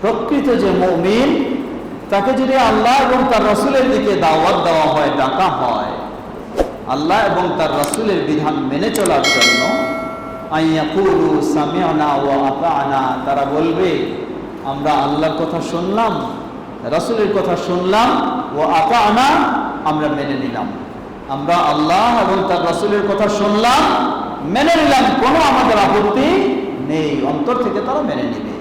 প্রকৃত যে মুমিন, তাকে যদি আল্লাহ এবং তার রাসূলের দিকে দাওয়াত দেওয়া হয়, ডাকা হয়, আল্লাহ এবং তার রাসূলের বিধান মেনে চলার জন্য, আইয়াকুলু সামি'না ওয়া আতা'না, তারা বলবে আমরা আল্লাহর কথা শুনলাম, রাসূলের কথা শুনলাম, ওয়া আতা'না, আমরা মেনে নিলাম। আমরা আল্লাহ এবং তার রাসূলের কথা শুনলাম, মেনে নিলাম, কোনো আমাদের আপত্তি নেই, অন্তর থেকে তারা মেনে নেবে।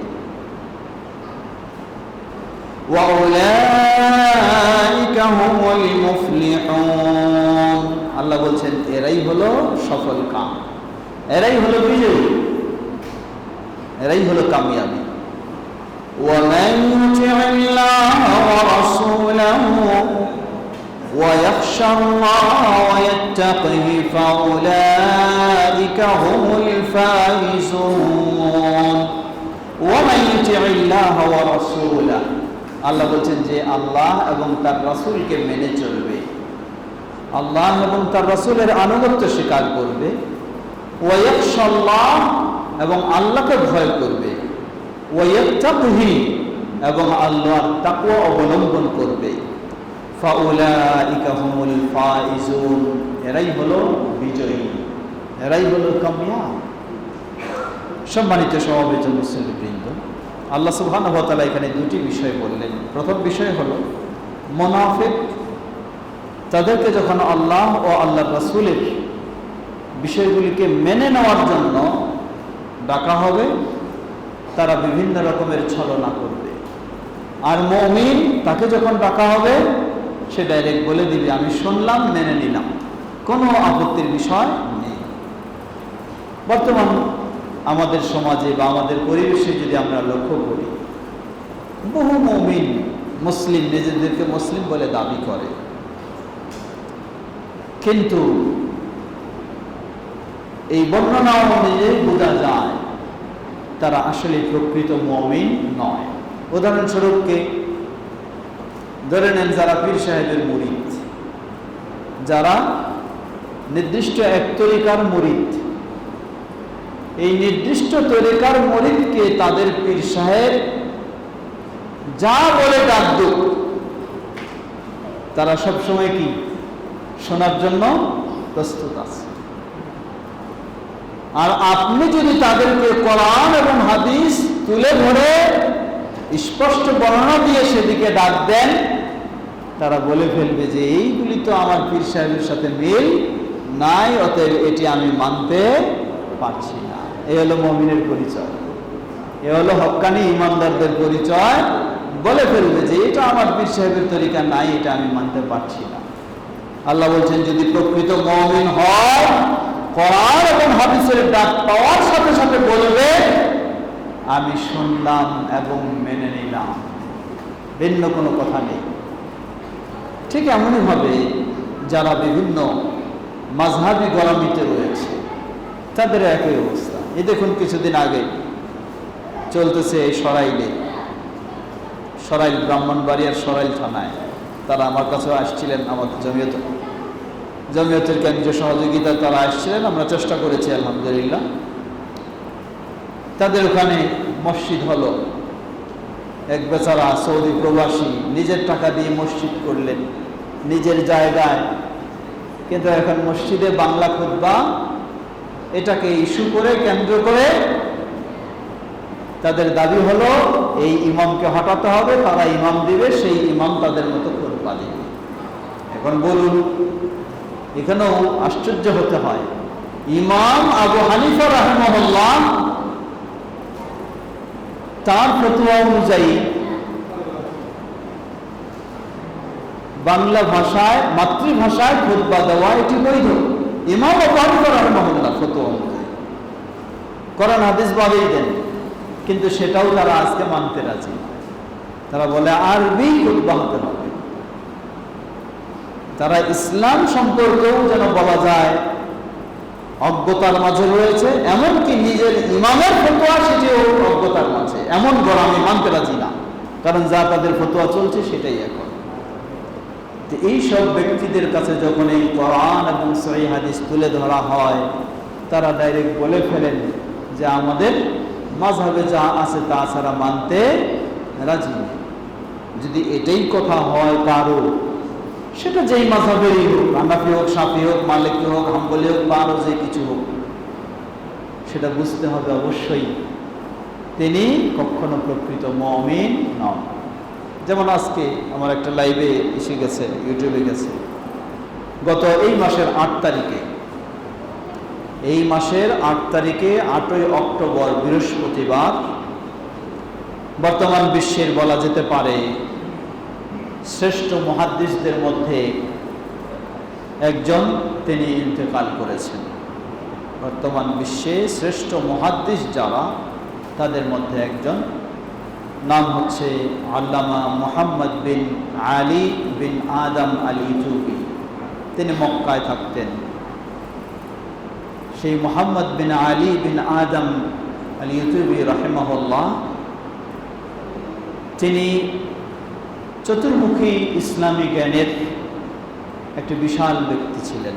ওয়া উলাইকা হুমুল মুফলিহুন, আল্লাহ বলছেন এরাই হলো সফল কাম, এরাই হলো বিজয়ী, এরাই হলো কামিয়াবি। ওয়া মান ইউতি'িল্লাহা ওয়া রাসূলাহু ওয়া ইয়াখশাল্লাহা ওয়া ইয়াত্তাকিহি ফাউলাইকা হুমুল ফাইজুন। ওয়া মান ইউতি'িল্লাহা ওয়া রাসূলাহু, আল্লাহ বলছেন যে আল্লাহ এবং তার রাসূলকে মেনে চলবে, আল্লাহ এবং তার রাসূলের আনুগত্য স্বীকার করবে, ওয়া ইয়াখশাল্লাহ, এবং আল্লাহকে ভয় করবে, ওয়া ইয়াত্তাকিহি, এবং আল্লাহর তাকওয়া অবলম্বন করবে, ফাউলাইকা হুমুল ফাইজুন, এরাই হলো বিজয়ী, এরাই হলো কামিয়াব। সম্মানিত সমাবেত মুসলিমবৃন্দ, আল্লাহ সুবহানাহু ওয়া তাআলা এখানে দুটি বিষয় বললেন। প্রথম বিষয় হলো মুনাফিক, তাদেরকে যখন আল্লাহ ও আল্লাহর রাসূলের বিষয়গুলিকে মেনে নেওয়ার জন্য ডাকা হবে, তারা বিভিন্ন রকমের ছলনা করবে। আর মুমিন, তাকে যখন ডাকা হবে, সে ডাইরেক্ট বলে দিবে আমি শুনলাম, মেনে নিলাম, কোনো আপত্তির বিষয় নেই। বর্তমান আমাদের সমাজে বা আমাদের পরিবেশে যদি আমরা লক্ষ্য করি, বহু মুমিন মুসলিম নিজেদেরকে মুসলিম বলে দাবি করে, কিন্তু এই বর্ণনা অনুযায়ী বোঝা যায় তারা আসলে প্রকৃত মুমিন নয়। উদাহরণস্বরূপ কে ধরে নেন, যারা পীর সাহেবের মুরিদ, যারা নির্দিষ্ট এক তরিকার মুরিদ, এই নির্দিষ্ট তরিকার মুরিদকে তাদের পীর সাহেব যা বলে ডাক দুক, তারা সবসময় কি শোনার জন্য প্রস্তুত আছে। আর আপনি যদি তাদেরকে কোরআন এবং হাদিস তুলে ধরে স্পষ্ট বর্ণনা দিয়ে সেদিকে ডাক দেন, তারা বলে ফেলবে যে এইগুলি তো আমার পীর সাহেবের সাথে মিল নাই, অতএব এটি আমি মানতে পারছি না। এ হলো মুমিনের পরিচয়, এ হলো হক্কানি ইমানদারদের পরিচয়। বলে ফেলবে যে এটা আমার পীর সাহেবের তরিকা নাই, এটা আমি মানতে পারছি না। আল্লাহ বলছেন, যদি প্রকৃত মুমিন হয়, কোরআন এবং হাদিসের ডাক পাওয়ার সাথে সাথে বলবে আমি শুনলাম এবং মেনে নিলাম, ভিন্ন কোনো কথা নেই। ঠিক এমনই ভাবে যারা বিভিন্ন মাযহাবী গোলামিতে রয়েছে, তাদের একই অবস্থা। এই দেখুন, কিছুদিন আগে চলতেছে এই সরাইল ব্রাহ্মণবাড়িয়ার সরাইল থানায়, তারা আমার কাছেও আসছিলেন, আমাদের জমিয়তের কেন্দ্রীয় সহযোগিতা তারা আসছিলেন, আমরা চেষ্টা করেছি আলহামদুলিল্লাহ। তাদের ওখানে মসজিদ হলো, এক বেচারা সৌদি প্রবাসী নিজের টাকা দিয়ে মসজিদ করলেন নিজের জায়গায়, কিন্তু এখন মসজিদে বাংলা খুতবা এটাকে ইস্যু করে কেন্দ্র করে তাদের দাবি হলো এই ইমামকে হটাতে হবে, তারা ইমাম দিবে, সেই ইমাম তাদের মতো খুতবা দিবে। এখন বলুন, এখানেও আশ্চর্য হতে হয়, ইমাম আবু হানিফা রাহিমাহুল্লাহ তার ফতোয়া অনুযায়ী বাংলা ভাষায়, মাতৃভাষায় খুতবা দেওয়া এটি বৈধ। ইমাম আবু হানিফা রাহিমাহুল্লাহ ফতোয়া অনুযায়ী কোরআন হাদিস বাদেই দেন, কিন্তু সেটাও তারা আজকে মানতে রাজি। তারা বলে আরবি খুতবা হতে হবে। তারা ইসলাম সম্পর্কেও যেন বলা যায় অজ্ঞতার মাঝে রয়েছে, এমনকি নিজের ইমামের ফতোয়া সেটিও অজ্ঞতার মাঝে, এমন গোলামি মানতে রাজি না। কারণ যা তাদের ফতোয়া চলছে সেটাই এখন। এই সব ব্যক্তিদের কাছে যখন এই কোরআন এবং সহিহ হাদিস তুলে ধরা হয়, তারা ডাইরেক্ট বলে ফেলেন যে আমাদের মাযহাবে যা আছে তা ছাড়া মানতে রাজি নেই। যদি এটাই কথা হয় কারো, সেটা যেই মাযহাবেরই হোক, হানাফি হোক, শাফি হোক, মালিকি হোক, হাম্বলি হোক, বা আরো যে কিছু হোক, সেটা বুঝতে হবে অবশ্যই তিনি কখনো প্রকৃত মুমিন নন। যেমন আজকে আমার একটা লাইভে এসে গেছে, ইউটিউবে গেছে, গত এই মাসের 8 তারিখে, এই মাসের 8 তারিখে 8ই অক্টোবর বৃহস্পতিবার, বর্তমান বিশ্বের বলা যেতে পারে শ্রেষ্ঠ মুহাদ্দিসদের মধ্যে একজন তিনি ইন্তেকাল করেছেন। বর্তমান বিশ্বে শ্রেষ্ঠ মুহাদ্দিস যারা, তাদের মধ্যে একজন, নাম হচ্ছে আল্লামা মুহাম্মদ বিন আলী বিন আদম আল ইথিওপি। তিনি মক্কায় থাকতেন। সেই মুহাম্মদ বিন আলী বিন আদম আল ইথিওপি রাহিমাহুল্লাহ, তিনি চতুর্মুখী ইসলামী জ্ঞানের একটি বিশাল ব্যক্তি ছিলেন।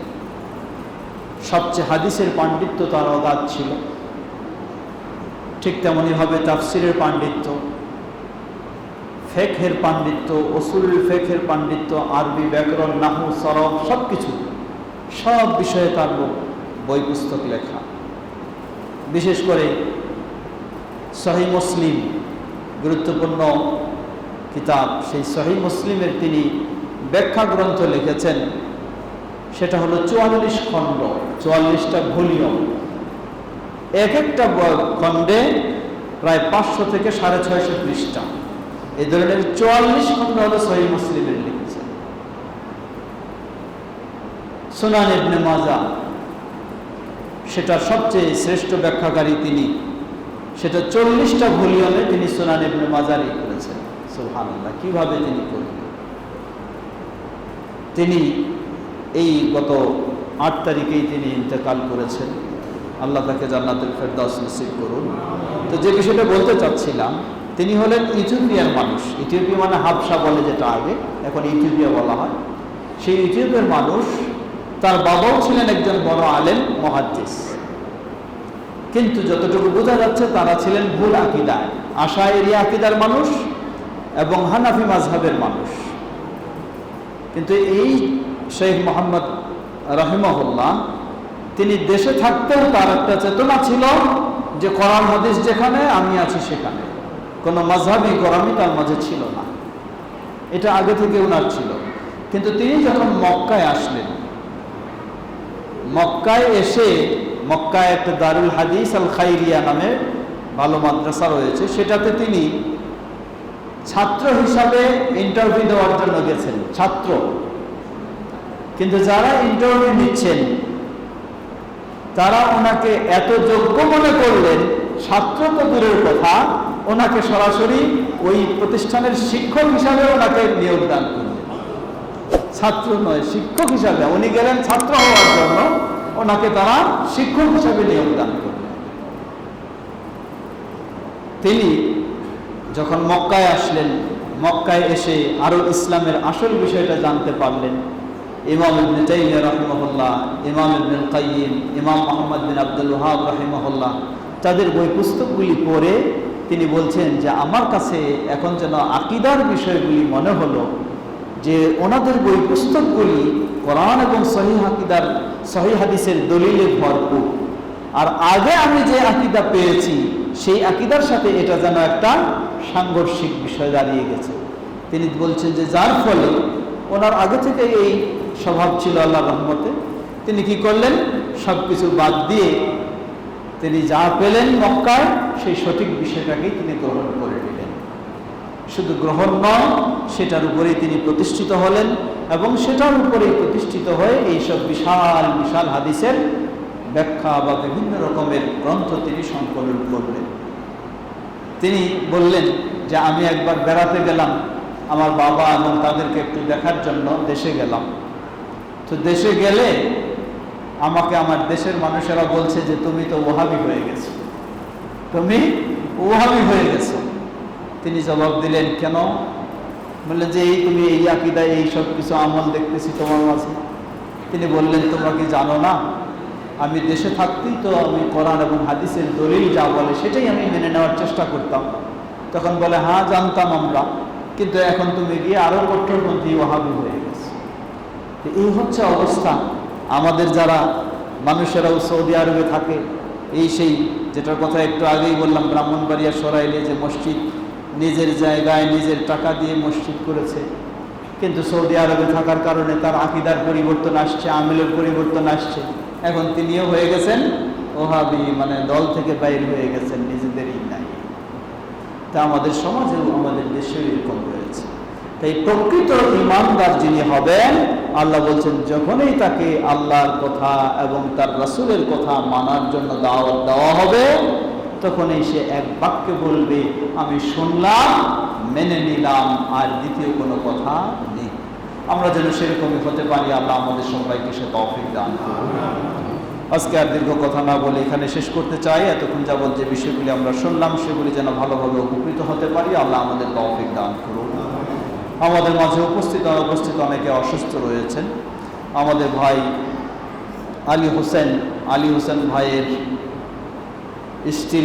সবচেয়ে হাদিসের পাণ্ডিত্য তার অগাধ ছিল, ঠিক তেমনইভাবে তাফসিরের পাণ্ডিত্য, ফিকহের পাণ্ডিত্য, উসুলুল ফিকহের পাণ্ডিত্য, আরবি ব্যাকরণ, নাহু, সরফ, সবকিছু, সব বিষয়ে তার বই পুস্তক লেখা। বিশেষ করে সহিহ মুসলিম গুরুত্বপূর্ণ কিতাব, সেই সহিহ মুসলিমের তিনি ব্যাখ্যা গ্রন্থ লিখেছেন। সেটা হলো 44 খণ্ড, 44টা ভলিউম, এক একটা খণ্ডে প্রায় 500 থেকে 650 পৃষ্ঠা। এই ধরনের 44 খণ্ড হলো সহিহ মুসলিমের লিখেছেন। সুনান ইবনে মাজাহ, সেটার সবচেয়ে শ্রেষ্ঠ ব্যাখ্যাকারী তিনি, সেটা 40টা ভলিউমে তিনি সুনান ইবনে মাজাহ করেছেন। সুবহানাল্লাহ, কিভাবে তিনি করলেন! তিনি এই গত 8 তারিখেই তিনি ইন্তেকাল করেছেন। আল্লাহ তাকে জান্নাতুল ফেরদাউস নসিব করুন। তো যে বিষয়টা বলতে চাচ্ছিলাম, তিনি হলেন ইথিওপিয়ার মানুষ। ইথিওপিয়া মানে হাবশা বলে যেটা আগে, এখন ইথিওপিয়া বলা হয়। সেই ইথিওপিয়ার মানুষ, তার বাবাও ছিলেন একজন বড় আলেম, মুহাদ্দিস। কিন্তু যতটুকু বোঝা যাচ্ছে তারা ছিলেন ভুল আকীদায়, আশাইরি আকীদার মানুষ এবং হানাফি মাযহাবের মানুষ। কিন্তু এই শেখ মোহাম্মদ রাহিমাহুল্লাহ, তিনি দেশে থাকতেও তার একটা চেতনা ছিল যে কোরআন হাদিস যেখানে, আমি আছি সেখানে। কোনো মাযহাবি গোরামি তার মাঝে ছিল না, এটা আগে থেকে ওনার ছিল। কিন্তু তিনি যখন মক্কায় আসলেন, মক্কায় এসে, মক্কায় একটা দারুল হাদিস আল খাইরিয়া নামে ভালো মাদ্রাসা রয়েছে, সেটাতে তিনি ছাত্র হিসাবে ইন্টারভিউ দেওয়ার জন্য গেছেন, ছাত্র। কিন্তু যারা ইন্টারভিউ নিচ্ছেন তারা ওনাকে এত যোগ্য মনে করলেন, ছাত্র তো দূরের কথা, ওনাকে সরাসরি ওই প্রতিষ্ঠানের শিক্ষক হিসাবে ওনাকে নিয়োগ দান করলেন। ছাত্র নয়, শিক্ষক হিসাবে। উনি গেলেন ছাত্র হওয়ার জন্য, ওনাকে তারা শিক্ষক হিসাবে নিয়োগ দান করলেন। তিনি যখন মক্কায় আসলেন, মক্কায় এসে আরো ইসলামের আসল বিষয়টা জানতে পারলেন। ইমাম ইবনে তাইমিয়া রাহিমাহুল্লাহ, ইমাম ইবনুল কাইয়িম, ইমাম মুহাম্মদ বিন আব্দুল ওয়াহাব রাহিমাহুল্লাহ, তাদের বই পুস্তকগুলি পড়ে তিনি বলছেন যে আমার কাছে এখন যেন আকীদার বিষয়গুলি মনে হলো যে ওনাদের বই পুস্তকগুলি কোরআন এবং সহিহ আকীদার, সহিহ হাদিসের দলিলে ভরপুর। আর আগে আমি যে আকীদা পেয়েছি সেই আকীদার সাথে এটা যেন একটা সাংঘর্ষিক বিষয় দাঁড়িয়ে গেছে। তিনি বলছেন যে যার ফলে ওনার আগে থেকে এই স্বভাব ছিল, আল্লাহর রহমতে তিনি কি করলেন, সব কিছু বাদ দিয়ে তিনি যা পেলেন মক্কায়, সেই সঠিক বিষয়টাকেই তিনি গ্রহণ করে নিলেন। শুধু গ্রহণ নয়, সেটার উপরেই তিনি প্রতিষ্ঠিত হলেন এবং সেটার উপরেই প্রতিষ্ঠিত হয়ে এইসব বিশাল বিশাল হাদিসের ব্যাখ্যা বা বিভিন্ন রকমের গ্রন্থ তিনি সংকলন করলেন। তিনি বললেন যে আমি একবার বেড়াতে গেলাম আমার বাবা এবং তাদেরকে একটু দেখার জন্য দেশে গেলাম। তো দেশে গেলে আমাকে আমার দেশের মানুষেরা বলছে যে তুমি তো ওহাবি হয়ে গেছো, তুমি ওহাবি হয়ে গেছো। তিনি জবাব দিলেন, কেন? বললেন যে এই তুমি এই আকীদায় এই সব কিছু আমল দেখতেছি তোমার মাঝে। তিনি বললেন, তোমরা কি জানো না আমি দেশে থাকতেই তো আমি কোরআন এবং হাদিসের দলিল যা বলে সেটাই আমি মেনে নেওয়ার চেষ্টা করতাম। তখন বলে, হ্যাঁ জানতাম আমরা, কিন্তু এখন তুমি গিয়ে আরো কট্টরপন্থী ওহাবি হয়ে গেছে। এই হচ্ছে অবস্থা। আমাদের যারা মানুষেরাও সৌদি আরবে থাকে, এই সেই যেটার কথা একটু আগেই বললাম, ব্রাহ্মণবাড়িয়া সরাইলে যে মসজিদ নিজের জায়গায় নিজের টাকা দিয়ে মসজিদ করেছে, কিন্তু সৌদি আরবে থাকার কারণে তার আকীদার পরিবর্তন আসছে, আমিলের পরিবর্তন আসছে। এখন তিনিও হয়ে গেছেন ওহাবি, মানে দল থেকে বাইর হয়ে গেছেন, নিজেদেরই নাই। তা আমাদের সমাজেও আমাদের দেশেও এরকম রয়েছে। তাই প্রকৃত ঈমানদার যিনি হবেন, আল্লাহ বলছেন যখনই তাকে আল্লাহর কথা এবং তার রাসূলের কথা মানার জন্য দাওয়াত দেওয়া হবে, তখনই সে এক বাক্যে বলবে, আমি শুনলাম, মেনে নিলাম, আর দ্বিতীয় কোনো কথা নেই। আমরা যেন সেরকমই হতে পারি, আল্লাহ আমাদের সবাইকে সে তৌফিক দান করুন। আজকে আর দীর্ঘ কথা না বলে এখানে শেষ করতে চাই। এতক্ষণ যাবত যে বিষয়গুলি আমরা শুনলাম সেগুলি যেন ভালোভাবে উপকৃত হতে পারি, আল্লাহ আমাদের তৌফিক দান করুন। আমাদের মাঝে উপস্থিত অনেকে অসুস্থ রয়েছেন। আমাদের ভাই আলী হোসেন ভাইয়ের স্ত্রী